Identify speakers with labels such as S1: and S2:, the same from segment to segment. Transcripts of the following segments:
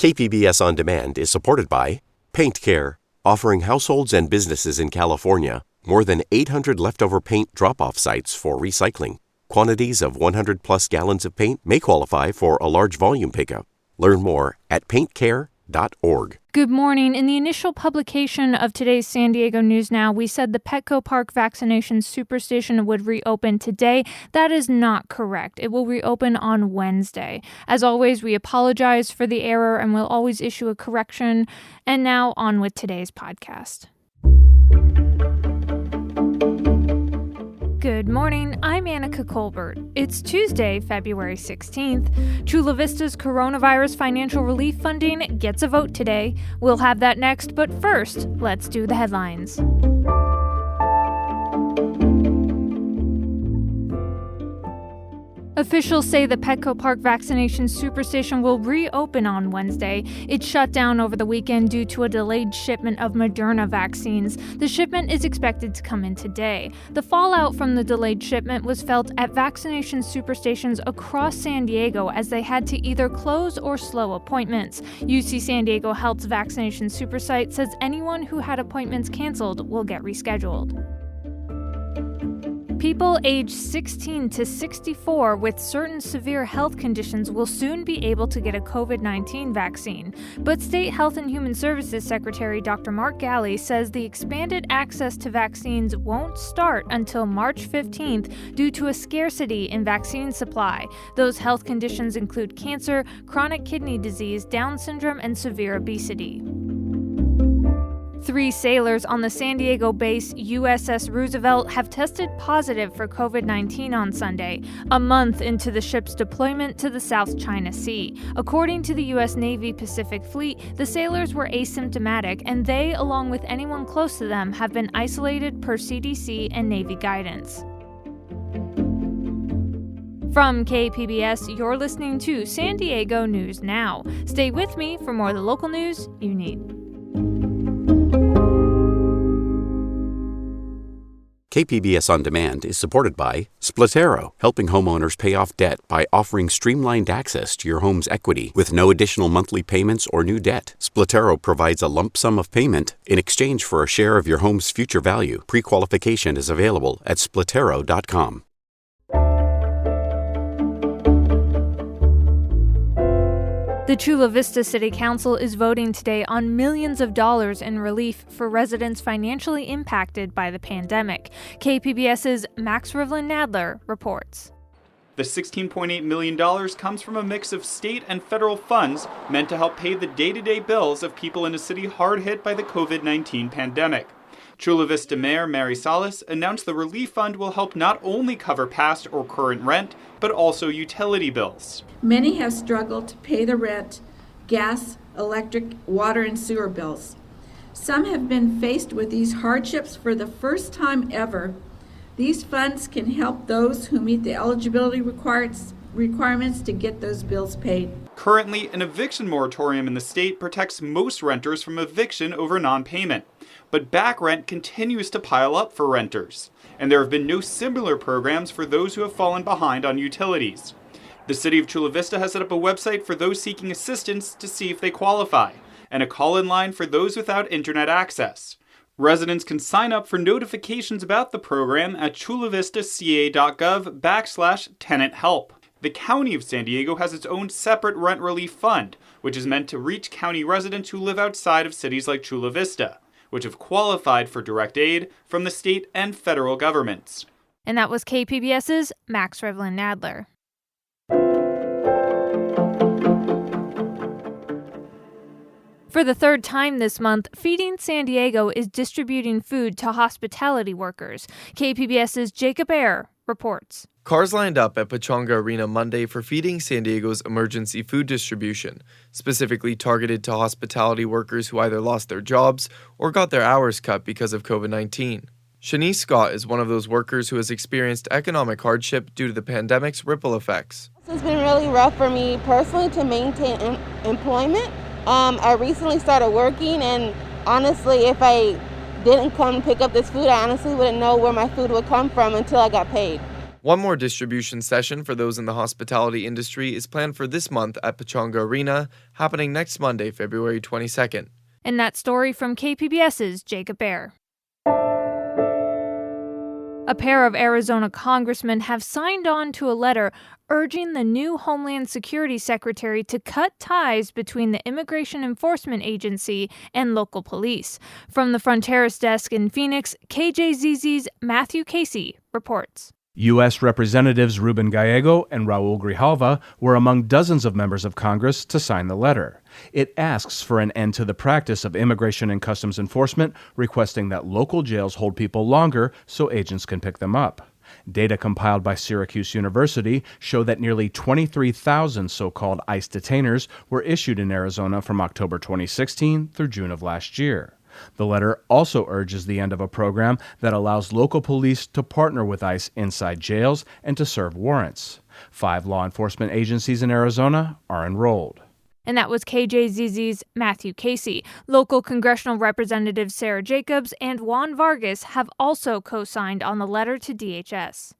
S1: KPBS On Demand is supported by Paint Care, offering households and businesses in California more than 800 leftover paint drop-off sites for recycling. Quantities of 100-plus gallons of paint may qualify for a large volume pickup. Learn more at paintcare.org.
S2: Good morning. In the initial publication of today's San Diego News Now, we said the Petco Park vaccination superstation would reopen today. That is not correct. It will reopen on Wednesday. As always, we apologize for the error and will always issue a correction. And now on with today's podcast. Good morning, I'm Annika Colbert. It's Tuesday, February 16th. Chula Vista's coronavirus financial relief funding gets a vote today. We'll have that next, but first, let's do the headlines. Officials say the Petco Park vaccination superstation will reopen on Wednesday. It shut down over the weekend due to a delayed shipment of Moderna vaccines. The shipment is expected to come in today. The fallout from the delayed shipment was felt at vaccination superstations across San Diego as they had to either close or slow appointments. UC San Diego Health's vaccination supersite says anyone who had appointments canceled will get rescheduled. People aged 16 to 64 with certain severe health conditions will soon be able to get a COVID-19 vaccine. But State Health and Human Services Secretary Dr. Mark Galley says the expanded access to vaccines won't start until March 15th due to a scarcity in vaccine supply. Those health conditions include cancer, chronic kidney disease, Down syndrome, and severe obesity. 3 sailors on the San Diego base USS Roosevelt have tested positive for COVID-19 on Sunday, a month into the ship's deployment to the South China Sea. According to the U.S. Navy Pacific Fleet, the sailors were asymptomatic, and they, along with anyone close to them, have been isolated per CDC and Navy guidance. From KPBS, you're listening to San Diego News Now. Stay with me for more of the local news you need.
S1: KPBS On Demand is supported by Splatero, helping homeowners pay off debt by offering streamlined access to your home's equity with no additional monthly payments or new debt. Splatero provides a lump sum of payment in exchange for a share of your home's future value. Pre-qualification is available at splatero.com.
S2: The Chula Vista City Council is voting today on millions of dollars in relief for residents financially impacted by the pandemic. KPBS's Max Rivlin-Nadler reports.
S3: The $16.8 million comes from a mix of state and federal funds meant to help pay the day-to-day bills of people in a city hard hit by the COVID-19 pandemic. Chula Vista Mayor Mary Salas announced the relief fund will help not only cover past or current rent, but also utility bills.
S4: Many have struggled to pay the rent, gas, electric, water, and sewer bills. Some have been faced with these hardships for the first time ever. These funds can help those who meet the eligibility requirements to get those bills paid.
S3: Currently, an eviction moratorium in the state protects most renters from eviction over non-payment. But back rent continues to pile up for renters, and there have been no similar programs for those who have fallen behind on utilities. The city of Chula Vista has set up a website for those seeking assistance to see if they qualify, and a call-in line for those without internet access. Residents can sign up for notifications about the program at chulavistaca.gov/tenant help. The County of San Diego has its own separate rent relief fund, which is meant to reach county residents who live outside of cities like Chula Vista, which have qualified for direct aid from the state and federal governments.
S2: And that was KPBS's Max Rivlin-Nadler. For the third time this month, Feeding San Diego is distributing food to hospitality workers. KPBS's Jacob Ayer reports.
S5: Cars lined up at Pechanga Arena Monday for Feeding San Diego's emergency food distribution, specifically targeted to hospitality workers who either lost their jobs or got their hours cut because of COVID-19. Shanice Scott is one of those workers who has experienced economic hardship due to the pandemic's ripple effects.
S6: It's been really rough for me personally to maintain employment. I recently started working, and honestly, if I didn't come pick up this food, I honestly wouldn't know where my food would come from until I got paid.
S5: One more distribution session for those in the hospitality industry is planned for this month at Pechanga Arena, happening next Monday, February 22nd.
S2: And that story from KPBS's Jacob Baer. A pair of Arizona congressmen have signed on to a letter urging the new Homeland Security Secretary to cut ties between the Immigration Enforcement Agency and local police. From the Fronteras desk in Phoenix, KJZZ's Matthew Casey reports.
S7: U.S. Representatives Ruben Gallego and Raul Grijalva were among dozens of members of Congress to sign the letter. It asks for an end to the practice of Immigration and Customs Enforcement, requesting that local jails hold people longer so agents can pick them up. Data compiled by Syracuse University show that nearly 23,000 so-called ICE detainers were issued in Arizona from October 2016 through June of last year. The letter also urges the end of a program that allows local police to partner with ICE inside jails and to serve warrants. 5 law enforcement agencies in Arizona are enrolled.
S2: And that was KJZZ's Matthew Casey. Local congressional representatives Sarah Jacobs and Juan Vargas have also co-signed on the letter to DHS.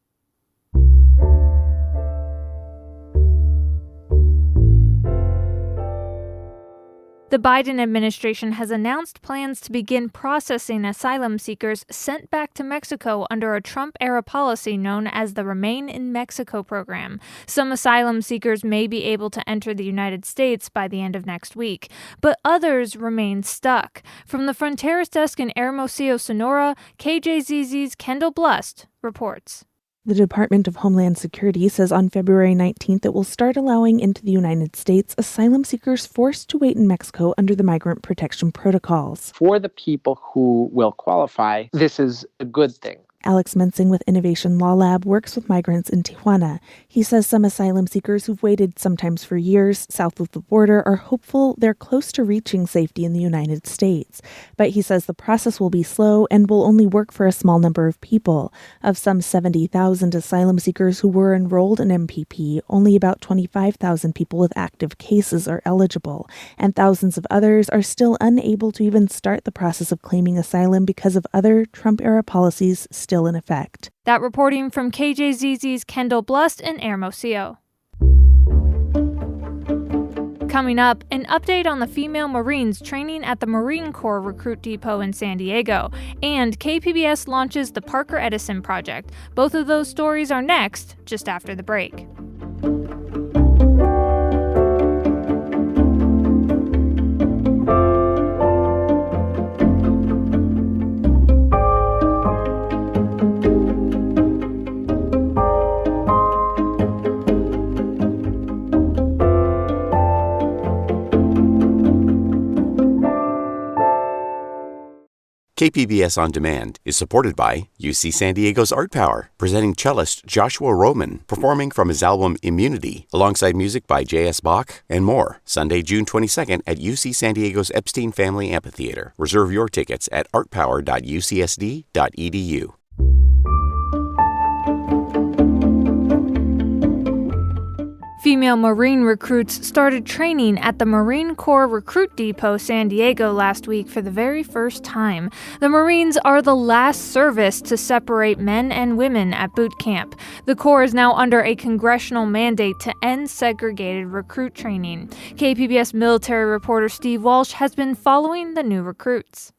S2: The Biden administration has announced plans to begin processing asylum seekers sent back to Mexico under a Trump-era policy known as the Remain in Mexico program. Some asylum seekers may be able to enter the United States by the end of next week, but others remain stuck. From the Fronteras desk in Hermosillo, Sonora, KJZZ's Kendall Blust reports.
S8: The Department of Homeland Security says on February 19th it will start allowing into the United States asylum seekers forced to wait in Mexico under the migrant protection protocols.
S9: For the people who will qualify, this is a good thing.
S8: Alex Mensing with Innovation Law Lab works with migrants in Tijuana. He says some asylum seekers who've waited sometimes for years south of the border are hopeful they're close to reaching safety in the United States. But he says the process will be slow and will only work for a small number of people. Of some 70,000 asylum seekers who were enrolled in MPP, only about 25,000 people with active cases are eligible, and thousands of others are still unable to even start the process of claiming asylum because of other Trump-era policies still in effect.
S2: That reporting from KJZZ's Kendall Blust in Hermosillo. Coming up, an update on the female Marines training at the Marine Corps Recruit Depot in San Diego, and KPBS launches the Parker Edison Project. Both of those stories are next, just after the break.
S1: KPBS On Demand is supported by UC San Diego's Art Power, presenting cellist Joshua Roman, performing from his album Immunity, alongside music by J.S. Bach and more. Sunday, June 22nd at UC San Diego's Epstein Family Amphitheater. Reserve your tickets at artpower.ucsd.edu.
S2: Female Marine recruits started training at the Marine Corps Recruit Depot San Diego last week for the very first time. The Marines are the last service to separate men and women at boot camp. The Corps is now under a congressional mandate to end segregated recruit training. KPBS military reporter Steve Walsh has been following the new recruits.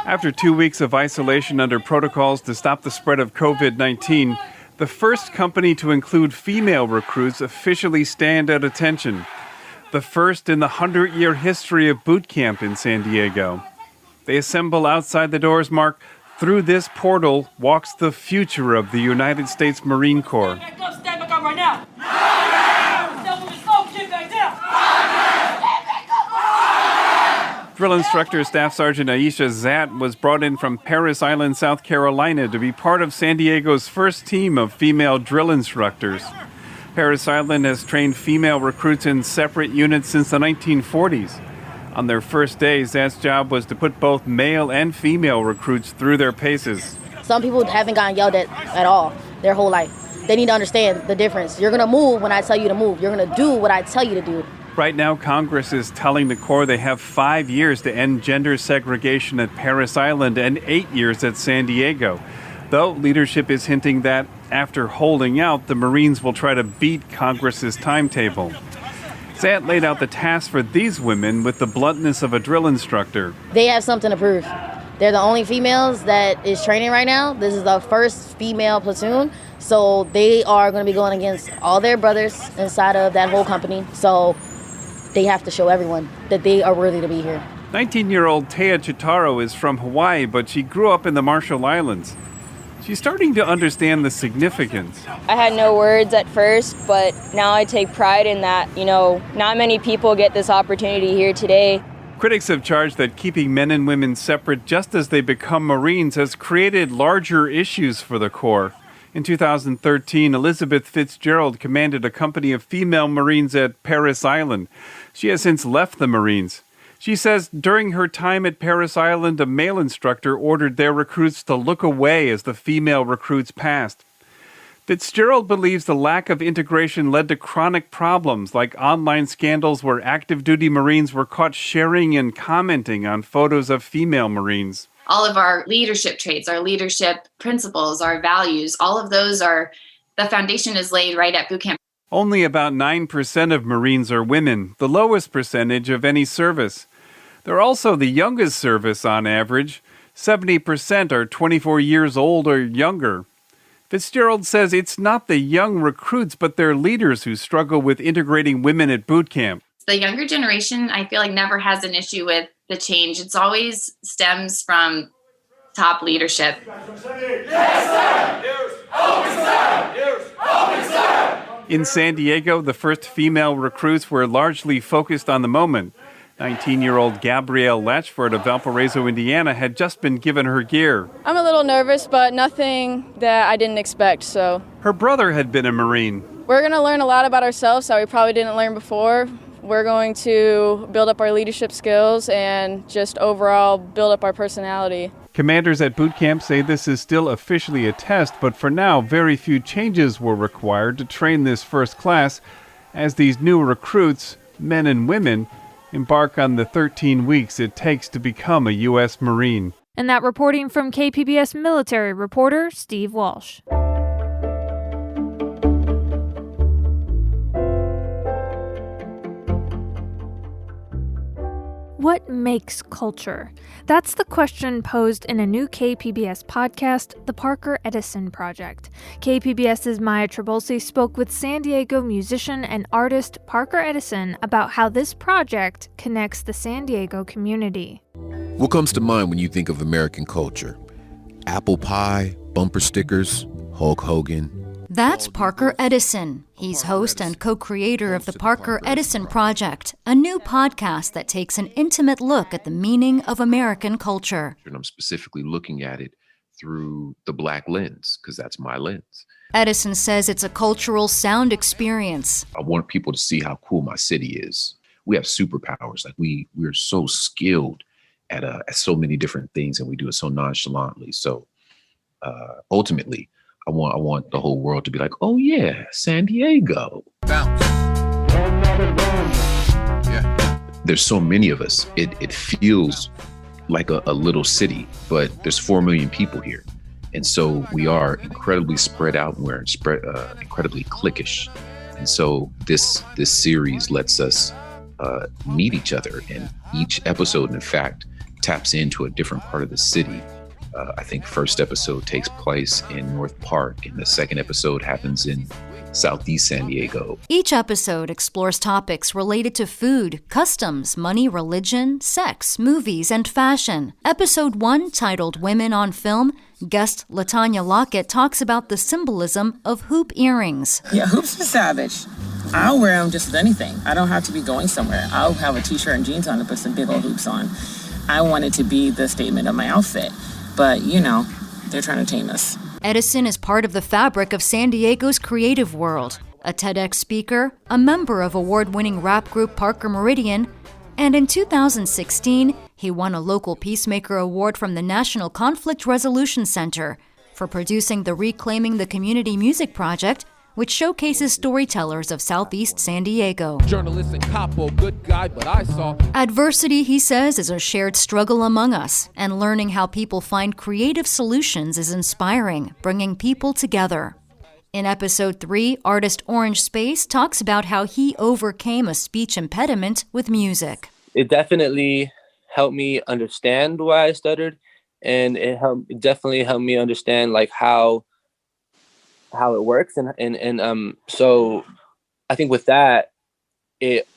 S10: After 2 weeks of isolation under protocols to stop the spread of COVID-19, the first company to include female recruits officially stand at attention. The first in the 100-year history of boot camp in San Diego. They assemble outside the doors marked, "Through this portal walks the future of the United States Marine Corps."
S11: Stand back up right now.
S10: Drill instructor Staff Sergeant Aisha Zatt was brought in from Parris Island, South Carolina, to be part of San Diego's first team of female drill instructors. Parris Island has trained female recruits in separate units since the 1940s. On their first day, Zatt's job was to put both male and female recruits through their paces.
S12: Some people haven't gotten yelled at all their whole life. They need to understand the difference. You're going to move when I tell you to move. You're going to do what I tell you to do.
S10: Right now, Congress is telling the Corps they have 5 years to end gender segregation at Parris Island and 8 years at San Diego. Though leadership is hinting that after holding out, the Marines will try to beat Congress's timetable. Zant laid out the task for these women with the bluntness of a drill instructor.
S12: They have something to prove. They're the only females that is training right now. This is the first female platoon. So they are going to be going against all their brothers inside of that whole company. So they have to show everyone that they are worthy to be here.
S10: 19-year-old Tea Chitaro is from Hawaii, but she grew up in the Marshall Islands. She's starting to understand the significance.
S11: I had no words at first, but now I take pride in that, not many people get this opportunity here today.
S10: Critics have charged that keeping men and women separate just as they become Marines has created larger issues for the Corps. In 2013, Elizabeth Fitzgerald commanded a company of female Marines at Parris Island. She has since left the Marines. She says during her time at Parris Island, a male instructor ordered their recruits to look away as the female recruits passed. Fitzgerald believes the lack of integration led to chronic problems like online scandals where active duty Marines were caught sharing and commenting on photos of female Marines.
S13: All of our leadership traits, our leadership principles, our values, all of those the foundation is laid right at boot camp.
S10: Only about 9% of Marines are women, the lowest percentage of any service. They're also the youngest service on average. 70% are 24 years old or younger. Fitzgerald says it's not the young recruits, but their leaders who struggle with integrating women at boot camp.
S13: The younger generation, I feel like, never has an issue with the change. It's always stems from top leadership.
S10: In San Diego, the first female recruits were largely focused on the moment. 19-year-old Gabrielle Latchford of Valparaiso, Indiana, had just been given her gear.
S11: I'm a little nervous, but nothing that I didn't expect, so.
S10: Her brother had been a Marine.
S11: We're going to learn a lot about ourselves that we probably didn't learn before. We're going to build up our leadership skills and just overall build up our personality.
S10: Commanders at boot camp say this is still officially a test, but for now, very few changes were required to train this first class as these new recruits, men and women, embark on the 13 weeks it takes to become a U.S. Marine.
S2: And that reporting from KPBS military reporter Steve Walsh. What makes culture? That's the question posed in a new KPBS podcast, The Parker Edison Project. KPBS's Maya Trabulsi spoke with San Diego musician and artist Parker Edison about how this project connects the San Diego community.
S14: What comes to mind when you think of American culture? Apple pie, bumper stickers, Hulk Hogan.
S15: That's Parker Edison. He's host and co-creator of the Parker Edison Project, a new podcast that takes an intimate look at the meaning of American culture.
S14: And I'm specifically looking at it through the Black lens, because that's my lens.
S15: Edison says it's a cultural sound experience.
S14: I want people to see how cool my city is. We have superpowers. Like we're so skilled at so many different things, and we do it so nonchalantly. So ultimately, I want the whole world to be like, oh yeah, San Diego. Bounce. Yeah. There's so many of us. It feels like a little city, but there's 4 million people here. And so we are incredibly spread out, and we're incredibly cliquish. And so this series lets us meet each other, and each episode, in fact, taps into a different part of the city. I think first episode takes place in North Park, and the second episode happens in Southeast San Diego.
S15: Each episode explores topics related to food, customs, money, religion, sex, movies, and fashion. Episode 1, titled Women on Film, guest LaTanya Lockett talks about the symbolism of hoop earrings.
S16: Yeah, hoops are savage. I'll wear them just as anything. I don't have to be going somewhere. I'll have a t-shirt and jeans on and put some big old hoops on. I want it to be the statement of my outfit. But, they're trying to tame us.
S15: Edison is part of the fabric of San Diego's creative world. A TEDx speaker, a member of award-winning rap group Parker Meridian, and in 2016, he won a local Peacemaker Award from the National Conflict Resolution Center for producing the Reclaiming the Community music project, which showcases storytellers of Southeast San Diego.
S17: Journalist and capo, good guy, but I saw
S15: Adversity, he says, is a shared struggle among us, and learning how people find creative solutions is inspiring, bringing people together. In episode 3, artist Orange Space talks about how he overcame a speech impediment with music.
S18: It definitely helped me understand why I stuttered, and it definitely helped me understand like how it works, and so I think with that it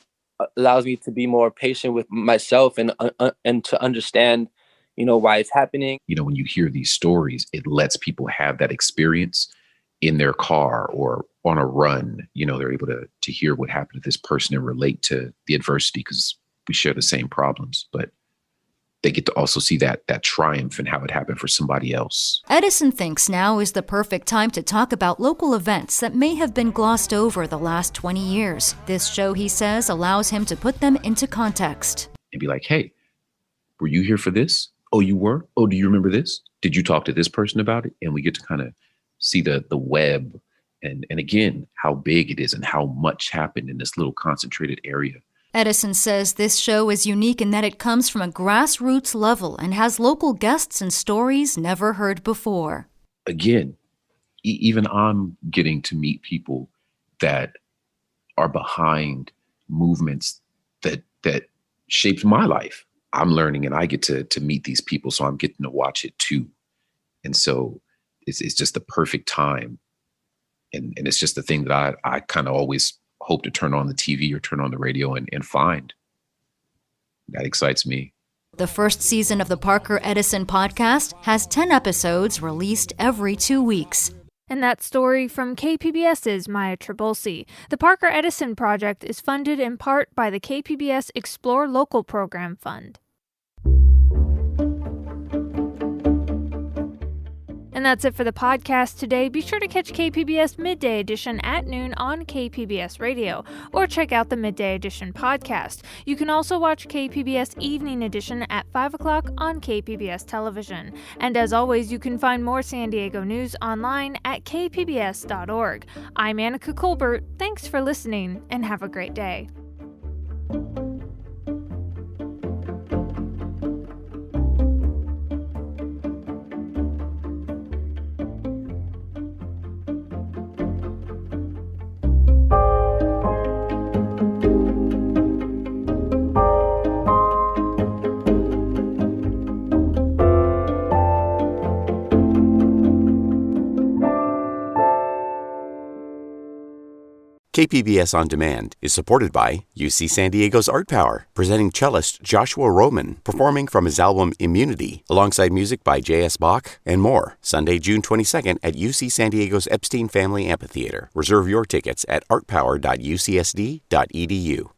S18: allows me to be more patient with myself and to understand, why it's happening.
S14: When you hear these stories, it lets people have that experience in their car or on a run. They're able to hear what happened to this person and relate to the adversity because we share the same problems, but they get to also see that triumph and how it happened for somebody else.
S15: Edison thinks now is the perfect time to talk about local events that may have been glossed over the last 20 years. This show, he says, allows him to put them into context.
S14: And be like, hey, were you here for this? Oh, you were? Oh, do you remember this? Did you talk to this person about it? And we get to kind of see the web and again, how big it is and how much happened in this little concentrated area.
S15: Edison says this show is unique in that it comes from a grassroots level and has local guests and stories never heard before.
S14: Again, even I'm getting to meet people that are behind movements that shaped my life. I'm learning and I get to meet these people, so I'm getting to watch it too. And so it's just the perfect time. And it's just the thing that I kind of always hope to turn on the TV or turn on the radio and find. That excites me.
S15: The first season of the Parker Edison podcast has 10 episodes released every 2 weeks.
S2: And that story from KPBS's Maya Trabulsi. The Parker Edison Project is funded in part by the KPBS Explore Local Program Fund. And that's it for the podcast today. Be sure to catch KPBS Midday Edition at noon on KPBS Radio, or check out the Midday Edition podcast. You can also watch KPBS Evening Edition at 5 o'clock on KPBS Television. And as always, you can find more San Diego news online at kpbs.org. I'm Annika Colbert. Thanks for listening, and have a great day.
S1: KPBS On Demand is supported by UC San Diego's Art Power, presenting cellist Joshua Roman, performing from his album Immunity, alongside music by J.S. Bach and more, Sunday, June 22nd at UC San Diego's Epstein Family Amphitheater. Reserve your tickets at artpower.ucsd.edu.